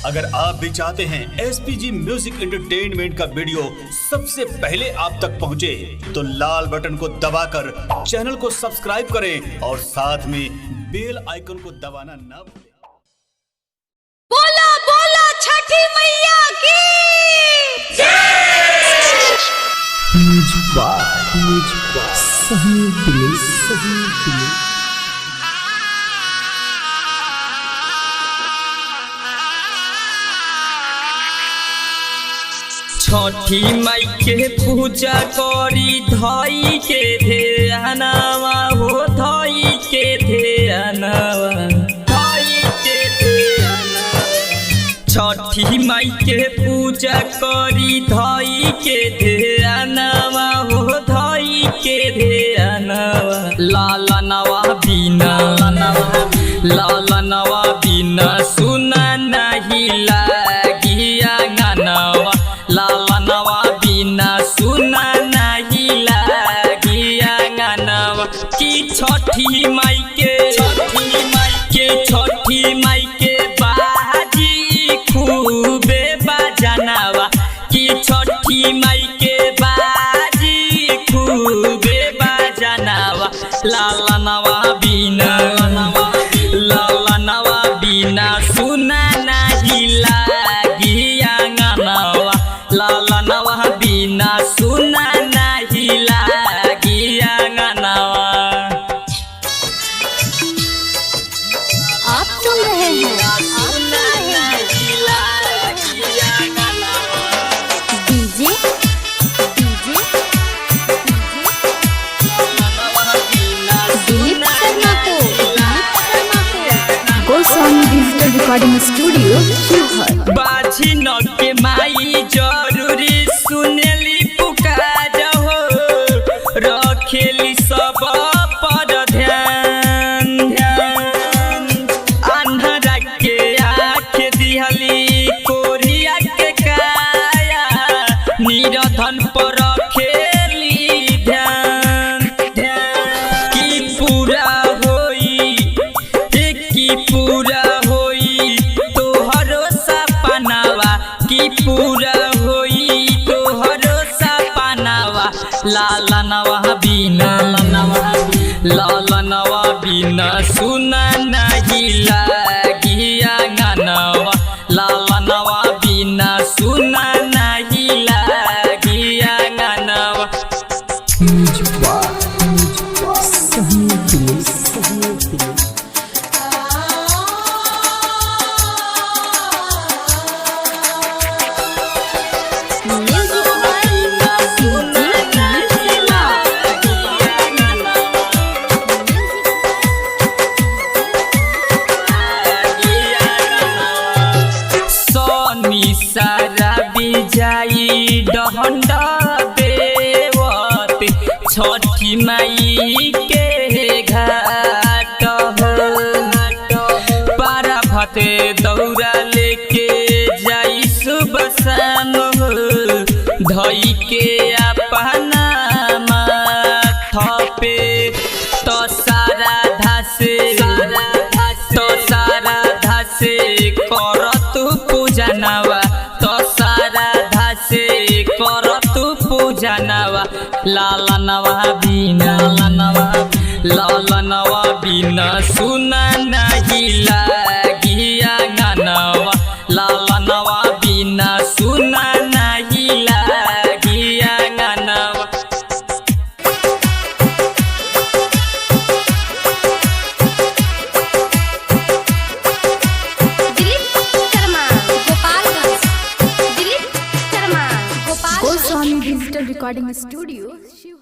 अगर आप भी चाहते हैं SPG म्यूजिक एंटरटेनमेंट का वीडियो सबसे पहले आप तक पहुंचे, तो लाल बटन को दबाकर चैनल को सब्सक्राइब करें और साथ में बेल आइकन को दबाना ना भूलें। बोला बोला छठी मैया की छठी माई के पूजा करी धई के ध्यानवा हो, धई के ध्यानवा, धई के ध्यानवा। छठी माई के पूजा करी धई के ध्यानवा हो, धई के ध्यानवा। लाला नवा बिना, लाला नवा बिना सुना नहीं लागिया गानवा। लाला नवा बिना सुना नहीं लागिया गानवा। कि छठी माई के, छठी माई के बाजी खूबे बजानवा। कि छठी माई के बाजी खूबे बजानवा। लाला नवा बिना, लाला नवा बिना सुना नहीं लागिया गानवा। लाला नवा बिना सुना नहीं लागिया गानवा। आप सुन रहे हैं डीजे दिलीप शर्मा को, Goswami digital recording studio Sheohar. बाजी न के माई जरूरी सुनेली पुकार हो, रखेली सब पर ध्यान। अन्हरा के आँख दिहली कोरिया के काया, निरधन पर रखेली ध्यान। की पूरा होई, की पूरा होई तोहरो सपनावा। की पूरा होई तोहरो सपनावा। लाला नवा बिना, लाला नवा बिना सुना नहीं लागिया गानवा। लाला नवा बिना सुना नहीं लागिया गानवा। सारा बिजाई डहंडा देवत, छठी माई के घाट हो। पारा भाते दौरा लेके जाई सुबह शाम हो, धई के अपना माथा पे तो सारा धासे, तो सारा धासे करत पूजनवा। तो सारा धासे करत पूजनवा। लाला नवा बिना, लाला नवा बिना सुना नहीं लागिया गानवा। लाला नवा बिना सुना नहीं लागिया गानवा। Goswami digital recording studio Sheohar.